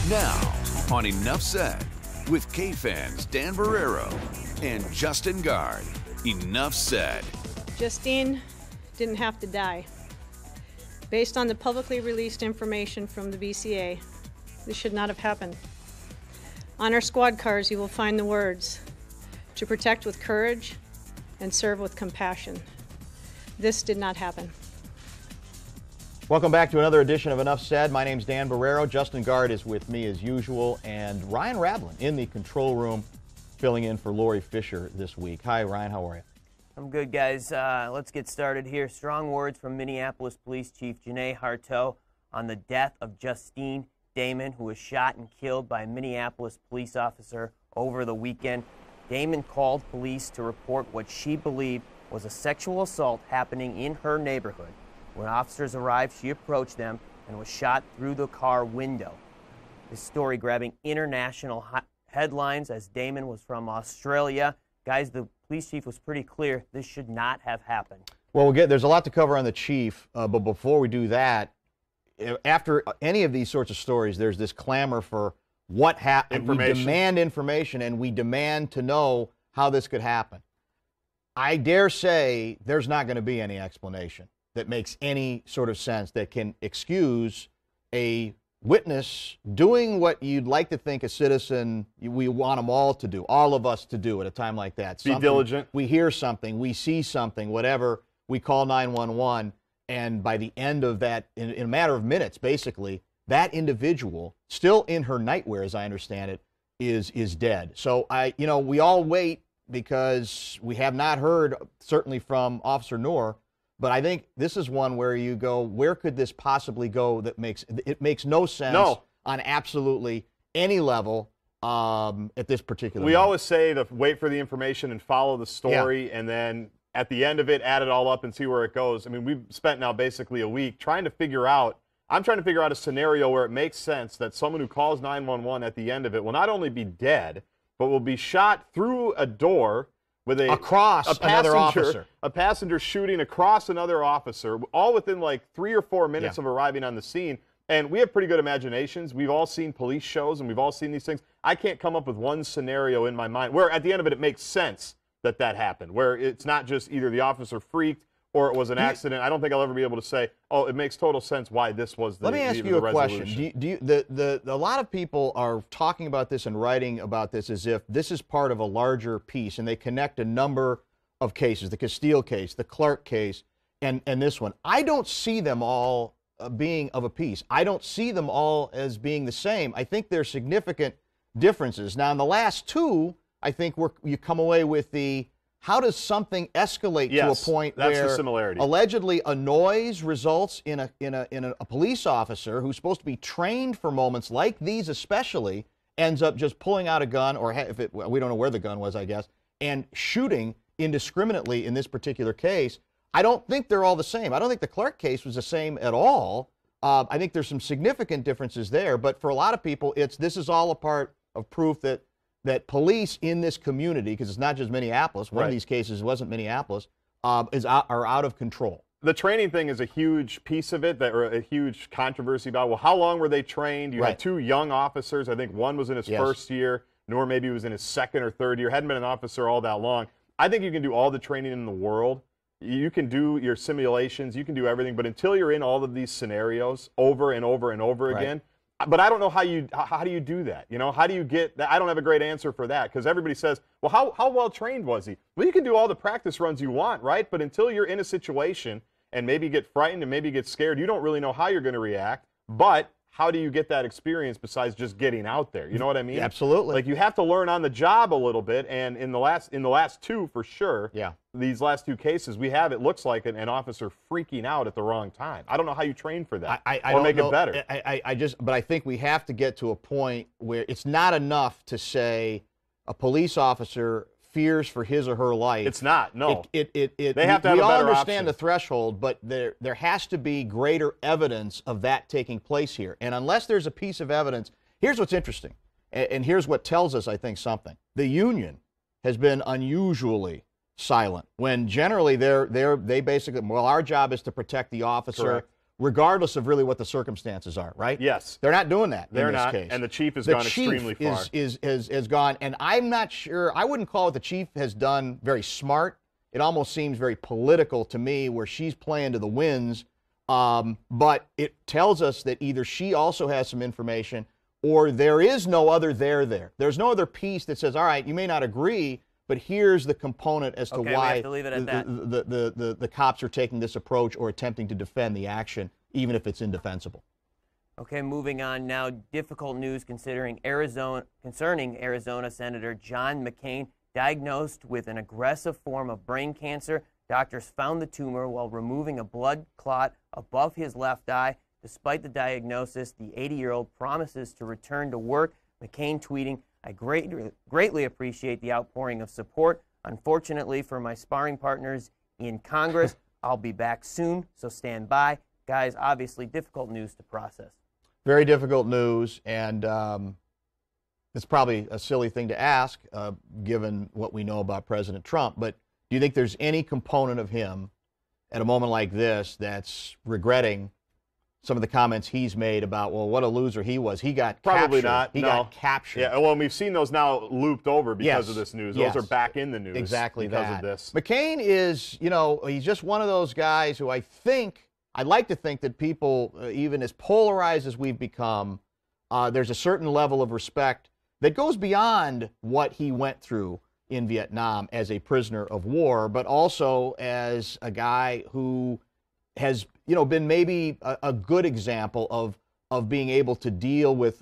Now, on Enough Said, with K-Fans Dan Barrero and Justin Guard. Enough Said. Justine didn't have to die. Based on the publicly released information from the BCA, this should not have happened. On our squad cars, you will find the words, to protect with courage and serve with compassion. This did not happen. Welcome back to another edition of Enough Said. My name's Dan Barrero. Justin Guard is with me as usual, and Ryan Radlin in the control room filling in for Lori Fisher this week. Hi, Ryan. How are you? I'm good, guys. Let's get started here. Strong words from Minneapolis Police Chief Janae Harteau on the death of Justine Damon, who was shot and killed by a Minneapolis police officer over the weekend. Damon called police to report what she believed was a sexual assault happening in her neighborhood. When officers arrived, she approached them and was shot through the car window. This story grabbing international headlines as Damon was from Australia. Guys, the police chief was pretty clear this should not have happened. Well, there's a lot to cover on the chief, but before we do that, after any of these sorts of stories, there's this clamor for what happened. We demand information, and we demand to know how this could happen. I dare say there's not going to be any explanation that makes any sort of sense that can excuse a witness doing what you'd like to think a citizen, we want them all to do, all of us to do at a time like that. Be diligent. We hear something, we see something, whatever, we call 911, and by the end of that, in a matter of minutes, basically, that individual, still in her nightwear, as I understand it, is dead. So we all wait because we have not heard, certainly from Officer Noor, but I think this is one where you go, where could this possibly go that makes no sense on absolutely any level at this particular We moment. always say to wait for the information and follow the story, and then at the end of it, add it all up and see where it goes. I mean, we've spent now basically a week trying to figure out, I'm trying to figure out a scenario where it makes sense that someone who calls 911 at the end of it will not only be dead, but will be shot through a door with another officer. A passenger shooting across another officer, all within like 3 or 4 minutes of arriving on the scene. And we have pretty good imaginations. We've all seen police shows, and we've all seen these things. I can't come up with one scenario in my mind where at the end of it, it makes sense that happened, where it's not just either the officer freaked or it was an accident. I don't think I'll ever be able to say, oh, it makes total sense why this was the resolution. Let me ask you a question. A lot of people are talking about this and writing about this as if this is part of a larger piece, and they connect a number of cases, the Castile case, the Clark case, and this one. I don't see them all being of a piece. I don't see them all as being the same. I think there's significant differences. Now, in the last two, I think you come away with how does something escalate to a point where allegedly a noise results in a police officer who's supposed to be trained for moments like these especially, ends up just pulling out a gun, or we don't know where the gun was, I guess, and shooting indiscriminately in this particular case. I don't think they're all the same. I don't think the Clark case was the same at all. I think there's some significant differences there, but for a lot of people, this is all a part of proof that police in this community, because it's not just Minneapolis, one of these cases wasn't Minneapolis, are out of control. The training thing is a huge piece of it, or a huge controversy about, well, how long were they trained? You had two young officers. I think one was in his first year, nor maybe he was in his second or third year. Hadn't been an officer all that long. I think you can do all the training in the world. You can do your simulations. You can do everything. But until you're in all of these scenarios over and over and over again, but I don't know how do you do that? How do you get that? I don't have a great answer for that, because everybody says, well, how well trained was he? Well, you can do all the practice runs you want, right? But until you're in a situation and maybe get frightened and maybe get scared, you don't really know how you're going to react. But how do you get that experience besides just getting out there? You know what I mean? Absolutely. Like, you have to learn on the job a little bit, and in the last two for sure. These last two cases, it looks like an officer freaking out at the wrong time. I don't know how you train for that or make it better. But I think we have to get to a point where it's not enough to say a police officer fears for his or her life. It's not, no. They have to have a better We all understand option. the threshold, but there has to be greater evidence of that taking place here. And unless there's a piece of evidence, here's what's interesting, and here's what tells us, I think, something. The union has been unusually silent, when generally they basically, well, our job is to protect the officer. Correct. regardless of really what the circumstances are, right? Yes. They're not doing that They're in this not, case. and the chief has gone extremely far. Has gone, and I'm not sure, I wouldn't call what the chief has done very smart. It almost seems very political to me, where she's playing to the winds, but it tells us that either she also has some information, or there is no other there. There's no other piece that says, all right, you may not agree, but here's the component as to why the cops are taking this approach or attempting to defend the action, even if it's indefensible. Okay, moving on now. Difficult news concerning Arizona Senator John McCain, diagnosed with an aggressive form of brain cancer. Doctors found the tumor while removing a blood clot above his left eye. Despite the diagnosis, the 80-year-old promises to return to work. McCain tweeting, "I greatly appreciate the outpouring of support. Unfortunately for my sparring partners in Congress, I'll be back soon, so stand by." Guys, obviously difficult news to process. Very difficult news, and it's probably a silly thing to ask, given what we know about President Trump, but do you think there's any component of him at a moment like this that's regretting some of the comments he's made about, well, what a loser he was? He got probably captured. not. He no. got captured. Yeah, well, and we've seen those now looped over because Yes. of this news. Yes. Those are back in the news Exactly because of this. McCain is, he's just one of those guys who I'd like to think that people, even as polarized as we've become, there's a certain level of respect that goes beyond what he went through in Vietnam as a prisoner of war, but also as a guy who has, been maybe a good example of being able to deal with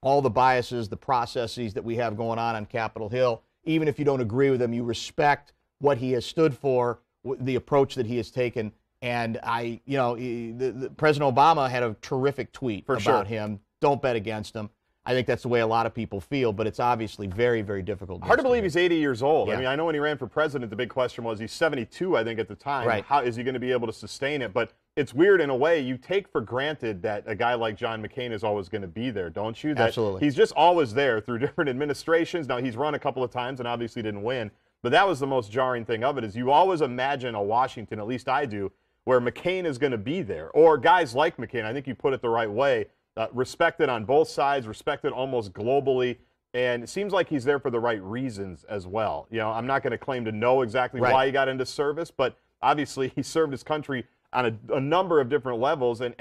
all the biases, the processes that we have going on Capitol Hill. Even if you don't agree with him, you respect what he has stood for, the approach that he has taken. And President Obama had a terrific tweet about him. Don't bet against him. I think that's the way a lot of people feel, but it's obviously very, very difficult. Hard to believe he's 80 years old. Yeah. I mean, I know when he ran for president, the big question was he's 72, I think, at the time. Right. How is he going to be able to sustain it? But it's weird in a way. You take for granted that a guy like John McCain is always going to be there, don't you? That Absolutely. He's just always there through different administrations. Now, he's run a couple of times and obviously didn't win. But that was the most jarring thing of it, is you always imagine a Washington, at least I do, where McCain is going to be there. Or guys like McCain, I think you put it the right way, respected on both sides, respected almost globally, and it seems like he's there for the right reasons as well. I'm not going to claim to know exactly why he got into service, but obviously he served his country on a number of different levels, and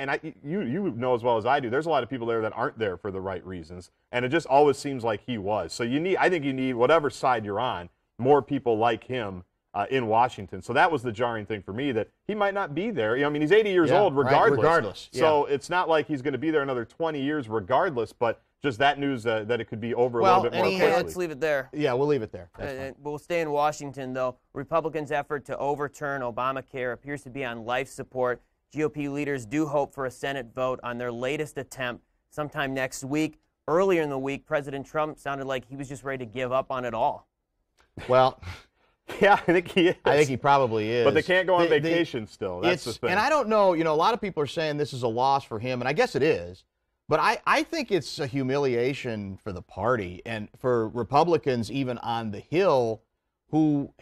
you know as well as I do, there's a lot of people there that aren't there for the right reasons, and it just always seems like he was. So I think you need, whatever side you're on, more people like him in Washington. So that was the jarring thing for me, that he might not be there. I mean, he's 80 years old regardless. Right, regardless. So it's not like he's going to be there another 20 years regardless, but just that news that it could be over a little bit more quickly. Let's leave it there. Yeah, we'll leave it there. We'll stay in Washington, though. Republicans' effort to overturn Obamacare appears to be on life support. GOP leaders do hope for a Senate vote on their latest attempt sometime next week. Earlier in the week, President Trump sounded like he was just ready to give up on it all. Well, yeah, I think he is. I think he probably is. But they can't go on vacation still. That's the thing. And I don't know, a lot of people are saying this is a loss for him, and I guess it is. But I think it's a humiliation for the party and for Republicans even on the Hill, who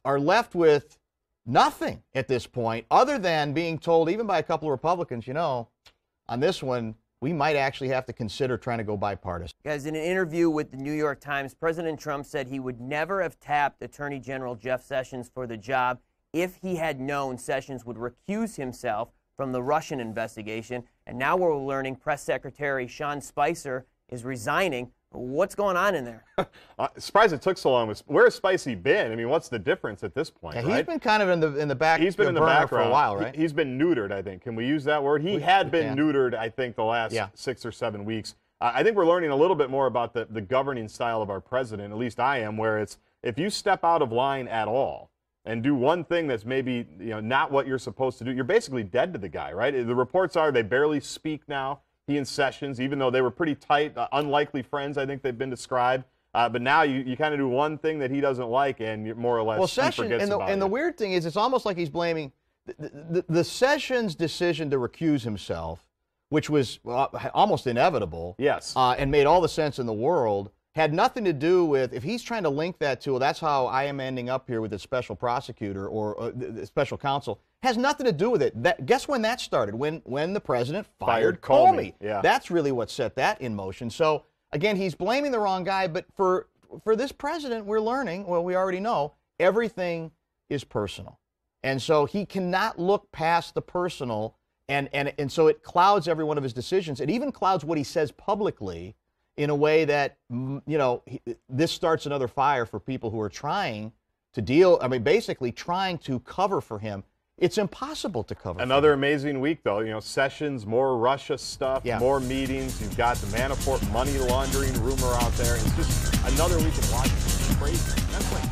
are left with nothing at this point other than being told, even by a couple of Republicans, on this one, we might actually have to consider trying to go bipartisan. Guys, in an interview with the New York Times, President Trump said he would never have tapped Attorney General Jeff Sessions for the job if he had known Sessions would recuse himself from the Russian investigation. And now we're learning Press Secretary Sean Spicer is resigning. What's going on in there? Surprised it took so long. Where has Spicy been? I mean, what's the difference at this point? Yeah, he's been kind of in the back. He's been in the background for a while, right? He's been neutered, I think. Can we use that word? He had been neutered, I think, the last 6 or 7 weeks. I think we're learning a little bit more about the governing style of our president. At least I am, where it's if you step out of line at all and do one thing that's maybe not what you're supposed to do, you're basically dead to the guy, right? The reports are they barely speak now. He and Sessions, even though they were pretty tight, unlikely friends, I think they've been described. But now you kind of do one thing that he doesn't like, and you more or less Sessions, and the weird thing is, it's almost like he's blaming the Sessions decision to recuse himself, which was almost inevitable. Yes. And made all the sense in the world. had nothing to do with, if he's trying to link that to, well, that's how I am ending up here with a special prosecutor or the special counsel, has nothing to do with it. Guess when that started? When the president fired Comey. Yeah. That's really what set that in motion. So, again, he's blaming the wrong guy, but for this president, we're learning, well, we already know, everything is personal. And so he cannot look past the personal, and so it clouds every one of his decisions. It even clouds what he says publicly in a way that, this starts another fire for people who are trying to basically trying to cover for him. It's impossible to cover. Another amazing week, though. Sessions, more Russia stuff, more meetings. You've got the Manafort money laundering rumor out there. It's just another week in Washington. It's crazy. That's like.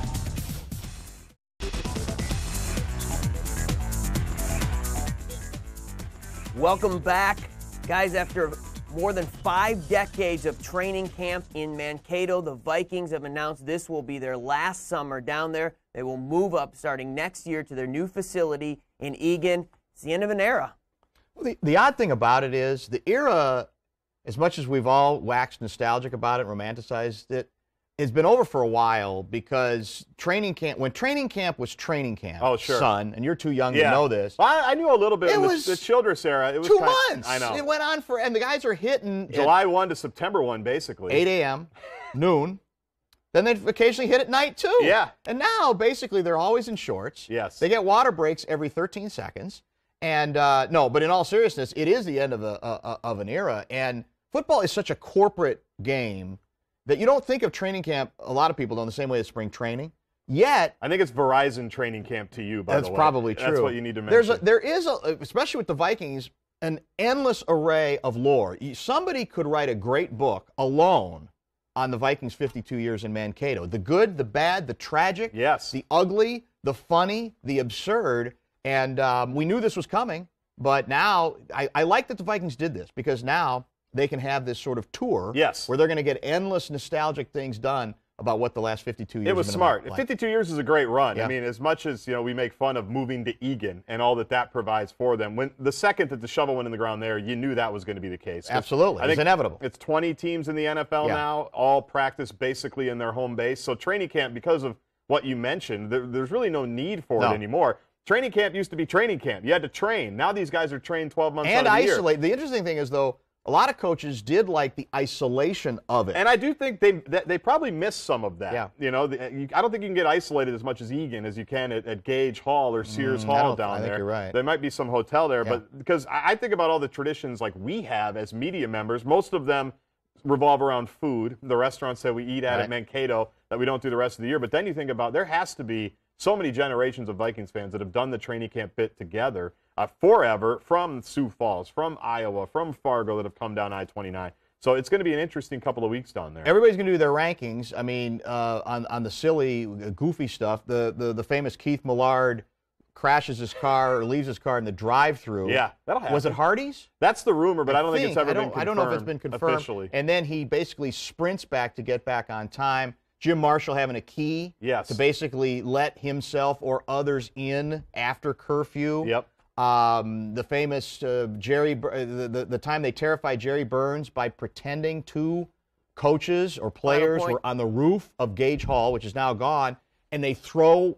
Welcome back, guys. After more than 5 decades of training camp in Mankato, the Vikings have announced this will be their last summer down there. They will move up starting next year to their new facility in Eagan. It's the end of an era. Well, the odd thing about it is the era, as much as we've all waxed nostalgic about it, romanticized it, it's been over for a while because when training camp was training camp, son, and you're too young to know this. Well, I knew a little bit. It was the Childress era. It was 2 months. I know. It went on and the guys are hitting July 1 to September 1, basically. 8 a.m., noon. Then they occasionally hit at night, too. Yeah. And now, basically, they're always in shorts. Yes. They get water breaks every 13 seconds. And, no, but in all seriousness, it is the end of an era. And football is such a corporate game that you don't think of training camp, a lot of people don't, the same way as spring training. Yet, I think it's Verizon training camp to you, by the way. That's probably true. That's what you need to mention. There is, especially with the Vikings, an endless array of lore. Somebody could write a great book alone on the Vikings' 52 years in Mankato. The good, the bad, the tragic, the ugly, the funny, the absurd. And we knew this was coming, but now I like that the Vikings did this because now they can have this sort of tour where they're going to get endless nostalgic things done about what the last 52 years It was have been smart. like. 52 years is a great run. Yeah. I mean, as much as we make fun of moving to Eagan and all that provides for them, when the second that the shovel went in the ground there, you knew that was going to be the case. Absolutely. It's inevitable. It's 20 teams in the NFL now, all practice basically in their home base. So training camp, because of what you mentioned, there's really no need for it anymore. Training camp used to be training camp. You had to train. Now these guys are trained 12 months out of the year. And isolate. The interesting thing is, though, a lot of coaches did like the isolation of it. And I do think they probably missed some of that. Yeah. I don't think you can get isolated as much as Eagan as you can at Gage Hall or Sears Hall down there. I think you're right. There might be some hotel there, but because I think about all the traditions like we have as media members, most of them revolve around food, the restaurants that we eat at Mankato that we don't do the rest of the year. But then you think about there has to be so many generations of Vikings fans that have done the training camp bit together forever, from Sioux Falls, from Iowa, from Fargo, that have come down I-29. So it's going to be an interesting couple of weeks down there. Everybody's going to do their rankings. I mean, on the silly, goofy stuff, the famous Keith Millard crashes his car or leaves his car in the drive-thru. Yeah, that'll happen. Was it Hardee's? That's the rumor, but I don't think it's ever been confirmed. I don't know if it's been confirmed officially. And then he basically sprints back to get back on time. Jim Marshall having a key to basically let himself or others in after curfew. Yep. The famous the time they terrified Jerry Burns by pretending 2 coaches or players were on the roof of Gage Hall, which is now gone, and they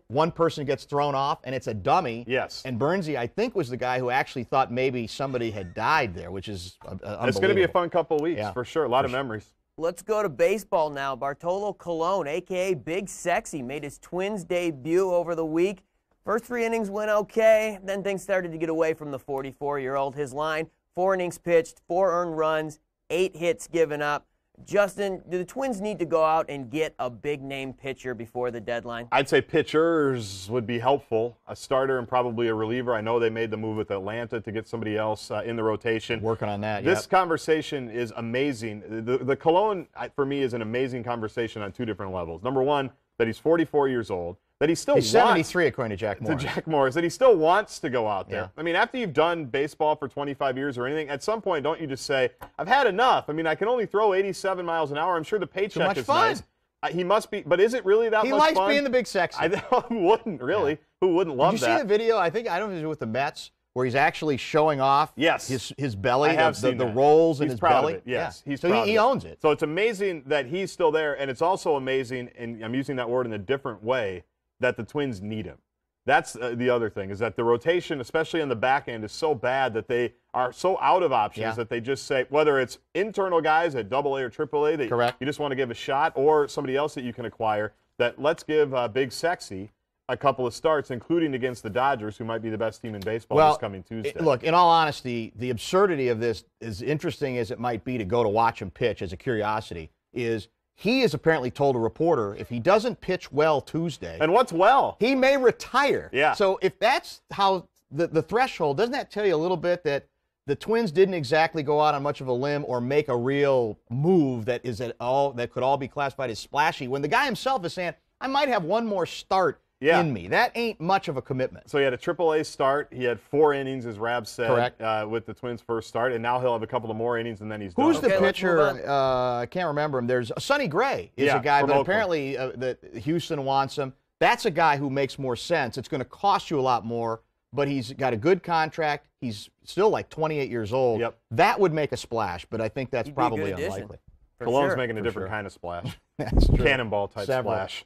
one person gets thrown off, and it's a dummy. Yes. And Burnsy, I think, was the guy who actually thought maybe somebody had died there, which is unbelievable. It's going to be a fun couple of weeks, for sure. A lot of memories. Let's go to baseball now. Bartolo Colon, a.k.a. Big Sexy, made his Twins debut over the week. First 3 innings went okay. Then things started to get away from the 44-year-old. His line, 4 innings pitched, 4 earned runs, 8 hits given up. Justin, do the Twins need to go out and get a big-name pitcher before the deadline? I'd say pitchers would be helpful. A starter and probably a reliever. I know they made the move with Atlanta to get somebody else in the rotation. Working on that, This conversation is amazing. The Cologne, for me, is an amazing conversation on 2 different levels. Number one, that he's 44 years old. That he's 73, according to Jack Morris. That he still wants to go out there. Yeah. I mean, after you've done baseball for 25 years or anything, at some point, don't you just say, I've had enough? I mean, I can only throw 87 miles an hour. I'm sure the paycheck is nice. He must be, but is it really that much fun? He likes being the Big Sexy. Who wouldn't, really? Yeah. Who wouldn't love that? Did you see the video? I don't know if it was with the Mets, where he's actually showing off his belly, the rolls in his belly? Yes, yeah. So he owns it. So it's amazing that he's still there, and it's also amazing, and I'm using that word in a different way, that the Twins need him. That's the other thing, is that the rotation, especially on the back end, is so bad that they are so out of options that they just say, whether it's internal guys at AA or AAA that you just want to give a shot, or somebody else that you can acquire, that let's give Big Sexy a couple of starts, including against the Dodgers, who might be the best team in baseball this coming Tuesday. Look, in all honesty, the absurdity of this, as interesting as it might be to go to watch him pitch as a curiosity, is he has apparently told a reporter if he doesn't pitch well Tuesday. And what's well? He may retire. Yeah. So if that's how the threshold, doesn't that tell you a little bit that the Twins didn't exactly go out on much of a limb or make a real move that could all be classified as splashy, when the guy himself is saying, I might have one more start in me. That ain't much of a commitment. So he had a AAA start. He had 4 innings, as Rab said, with the Twins' first start, and now he'll have a couple of more innings, and then he's done. Who's the pitcher? I can't remember him. There's Sonny Gray is a guy, but apparently that Houston wants him. That's a guy who makes more sense. It's going to cost you a lot more, but he's got a good contract. He's still like 28 years old. Yep. That would make a splash, but I think that's probably unlikely. Cologne's making a different kind of splash. That's true. Cannonball-type splash.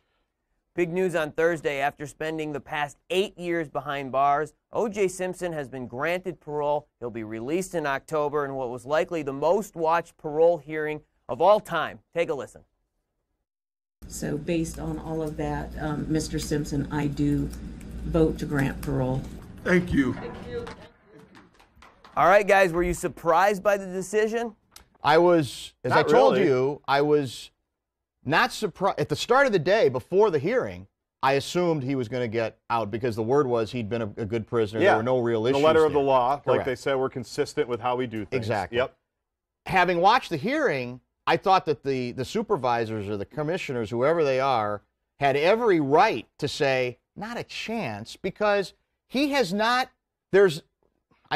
Big news on Thursday. After spending the past 8 years behind bars, O.J. Simpson has been granted parole. He'll be released in October in what was likely the most watched parole hearing of all time. Take a listen. So based on all of that, Mr. Simpson, I do vote to grant parole. Thank you. All right, guys, were you surprised by the decision? I was, as I told you, I was not surprised. At the start of the day, before the hearing, I assumed he was going to get out because the word was he'd been a good prisoner. There were no real issues. The letter of the law, like they said, we're consistent with how we do things. Exactly. Yep. Having watched the hearing, I thought that the supervisors or the commissioners, whoever they are, had every right to say, not a chance, because he has not,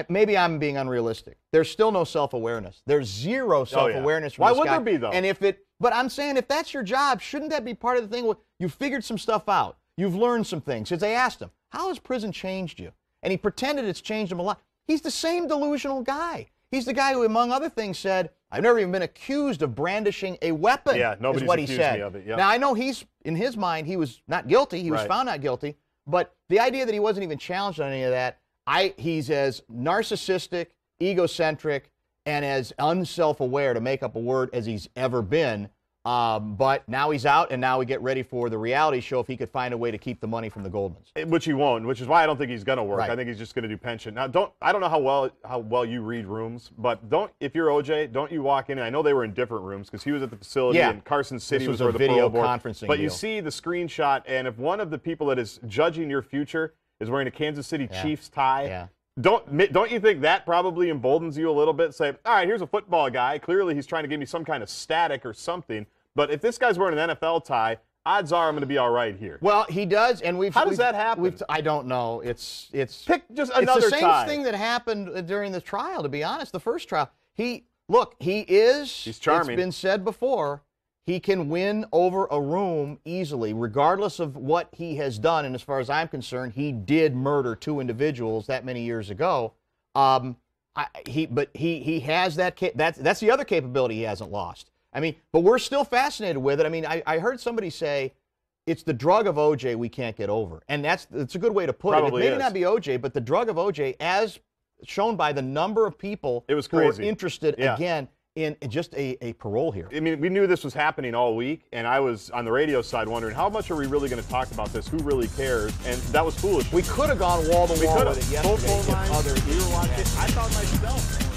maybe I'm being unrealistic. There's still no self-awareness. There's zero self-awareness from this guy. Why would there be, though? And but I'm saying, if that's your job, shouldn't that be part of the thing? Well, you figured some stuff out. You've learned some things. Because they asked him, how has prison changed you? And he pretended it's changed him a lot. He's the same delusional guy. He's the guy who, among other things, said, I've never even been accused of brandishing a weapon. Yeah, nobody's is what he accused said. me of it. Yep. Now, I know in his mind, he was not guilty. He was found not guilty. But the idea that he wasn't even challenged on any of that, he's as narcissistic, egocentric, and as unself-aware, to make up a word, as he's ever been. But now he's out, and now we get ready for the reality show if he could find a way to keep the money from the Goldmans. Which he won't, which is why I don't think he's going to work. Right. I think he's just going to do pension. Now, I don't know how well you read rooms, but if you're OJ, don't you walk in, and I know they were in different rooms because he was at the facility and Carson City was where the video parole board. conferencing But deal. you see the screenshot, and if one of the people that is judging your future is wearing a Kansas City Chiefs tie, don't you think that probably emboldens you a little bit? Say, all right, here's a football guy. Clearly he's trying to give me some kind of static or something. But if this guy's wearing an NFL tie, odds are I'm going to be all right here. Well, he does, and How does that happen? I don't know. It's pick just another It's the same tie. thing that happened during the trial. To be honest, the first trial. He's charming. It's been said before. He can win over a room easily, regardless of what he has done. And as far as I'm concerned, he did murder 2 individuals that many years ago. He has that. That's the other capability he hasn't lost. I mean, but we're still fascinated with it. I mean, I heard somebody say it's the drug of OJ we can't get over. And that's a good way to put it. It may not be OJ, but the drug of OJ, as shown by the number of people who are interested, again, in just a parole hearing. I mean, we knew this was happening all week, and I was on the radio side wondering, how much are we really going to talk about this? Who really cares? And that was foolish. We could have gone wall to wall with it yesterday. I thought myself.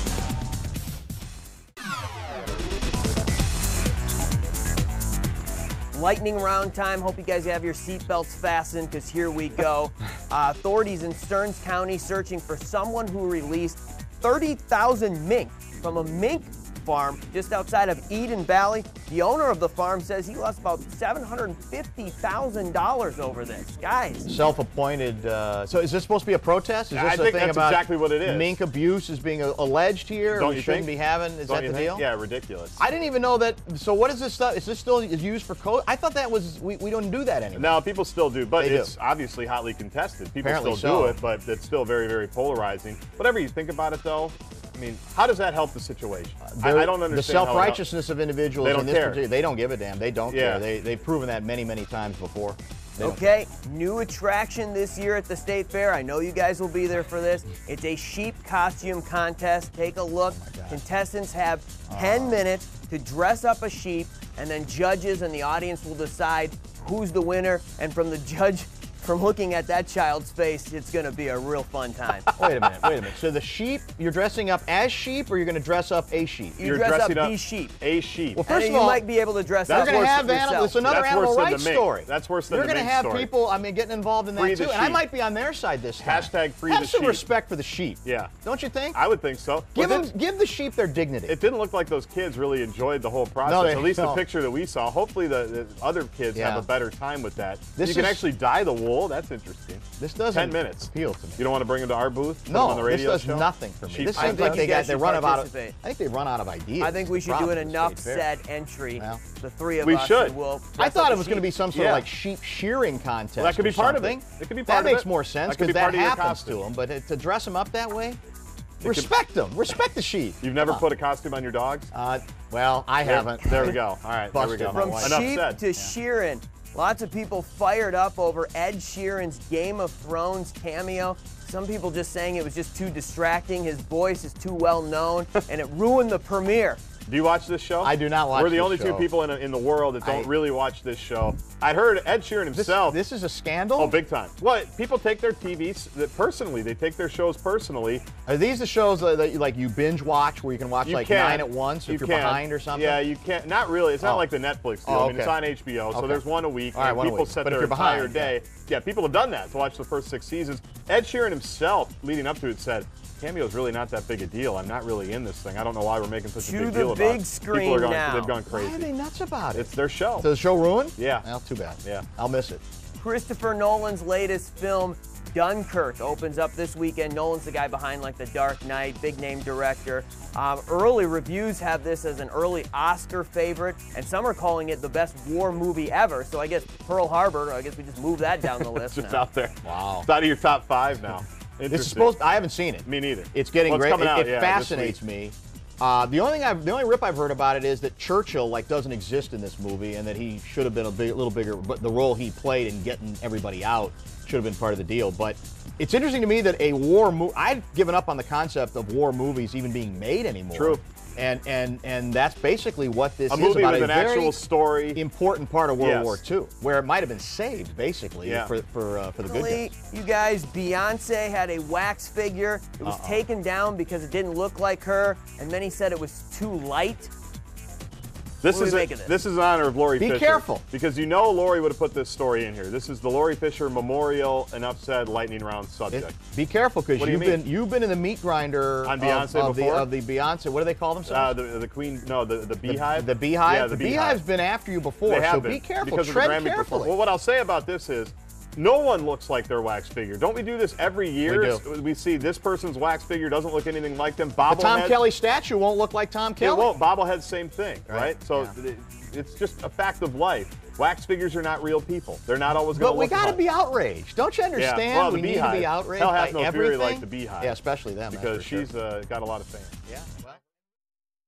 Lightning round time. Hope you guys have your seatbelts fastened, because here we go. Authorities in Stearns County searching for someone who released 30,000 mink from a mink farm just outside of Eden Valley. The owner of the farm says he lost about $750,000 over this. Guys. Self-appointed. So is this supposed to be a protest? Is this I think thing that's about exactly what it is. Mink abuse is being alleged here? Don't we you shouldn't think? be having. Is Don't that you the think? deal? Yeah, ridiculous. I didn't even know that. So what is this stuff? Is this still used for code? I thought that was we don't do that anymore. No, people still do, but They it's do. obviously hotly contested. People Apparently still do so. it, but it's still very, very polarizing. Whatever you think about it, though, I mean, how does that help the situation? I don't understand. The self-righteousness of individuals They don't in this care. particular, they don't give a damn. They don't Yeah. care. They've proven that many, many times before. Okay, new attraction this year at the State Fair. I know you guys will be there for this. It's a sheep costume contest. Take a look. Contestants have 10 minutes to dress up a sheep, and then judges and the audience will decide who's the winner. And from the judge, from looking at that child's face, it's going to be a real fun time. Wait a minute. So the sheep, you're dressing up as sheep, or you're going to dress up a sheep? You dress up dressing up the sheep. a sheep. Well, first And of all, you might be able to dress You're up going to have yourself. animals. It's another That's animal worse than rights the mink. story. That's worse than You're the going to mink have story. people, getting involved in that Free too. the And I sheep. might be on their side this time. Hashtag free have the some sheep. respect for the sheep. Yeah. Don't you think? I would think so. Give Well, give the sheep their dignity. It didn't look like those kids really enjoyed the whole process. No, they At least the don't. picture that we saw. Hopefully the other kids Yeah. have a better time with that. This you can is- actually dye the wool. That's interesting. This doesn't 10 minutes. appeal to me. You don't want to bring them to our booth? Put them No, on the this radio does show? nothing for me. Sheep This costume? seems like you guys they should run out of. participate. I think they run out of ideas. I think we should do Problem an with the enough State Fair. said entry. Well, The three of we us. should. And we'll I dress thought up it as was going to be sheep. some sort Yeah. of like sheep shearing contest. Well, that could be or part of it. something. It could be part That of makes it. more sense That could be because part that of your happens to costume. them. But to dress them up that way, respect them. Respect the sheep. You've never put a costume on your dogs? Well, I haven't. There we go. All right, there we Busted go. my From wife. Enough sheep said. to Sheeran. Lots of people fired up over Ed Sheeran's Game of Thrones cameo. Some people just saying it was just too distracting. His voice is too well known, and it ruined the premiere. Do you watch this show? I do not watch We're the this only show. two people in the world that don't really watch this show. I'd heard Ed Sheeran himself. This is a scandal? Oh, big time. Well, people take their TVs personally. They take their shows personally. Are these the shows that you binge watch where you can watch You like can. 9 at once if you're can. behind or something? Yeah, you can't. Not really. It's not Oh. like the Netflix deal. Oh, I mean, it's okay. on HBO, so Okay. there's one a week. All right, and one a people week. set But if their you're entire behind, day. Yeah, people have done that to watch the first 6 seasons. Ed Sheeran himself, leading up to it, said, cameo's really not that big a deal. I'm not really in this thing. I don't know why we're making such a To big the deal about big it. screen People are going, now. They've gone Why are crazy. they nuts about it? It's their show. So the show ruined? Yeah. Well, too bad. Yeah. I'll miss it. Christopher Nolan's latest film, Dunkirk, opens up this weekend. Nolan's the guy behind like The Dark Knight, big name director. Early reviews have this as an early Oscar favorite, and some are calling it the best war movie ever. So I guess Pearl Harbor, I guess we just move that down the list It's just now. out there. Wow. It's out of your top 5 now. This is Interesting. supposed. I haven't seen it. Me neither. It's getting Well, it's great. coming out, It yeah, this fascinates week. me. The only rip I've heard about it is that Churchill doesn't exist in this movie, and that he should have been a little bigger. But the role he played in getting everybody out should have been part of the deal. But it's interesting to me that a war movie. I'd given up on the concept of war movies even being made anymore. True. And that's basically what this A is movie about. with A an very actual story. important part of World Yes. War II, where it might have been saved basically Yeah. for the good Finally, guys. you guys, Beyonce had a wax figure. It was taken down because it didn't look like her, and then he said it was too light. This What do is we make of this? this is in honor of Lori Be Fisher. careful. Because you know Lori would have put this story in here. This is the Lori Fisher Memorial Enough Said lightning round subject. Be careful because What do you you've been in the meat grinder On Beyonce of before? the Beyonce. What do they call themselves? The Queen, no, the Beehive. The Beehive. Yeah, the Beehive's been after you before, They have so been, be careful. because of the Tread Grammy carefully. performance. Well, what I'll say about this is, no one looks like their wax figure. Don't we do this every year? do. We see this person's wax figure doesn't look anything like them. The Tom Bobblehead, Kelly statue won't look like Tom it Kelly. won't. Bobblehead, same thing, Right. right? So it's just a fact of life. Wax figures are not real people. They're not always going to But we look got to alike. be outraged. Don't you understand? Yeah. Well, the we need to Beehive. be outraged Hell by has no everything. fury like the Beehive. Yeah, especially them. that's because for sure. she's got a lot of fans. Yeah. Well.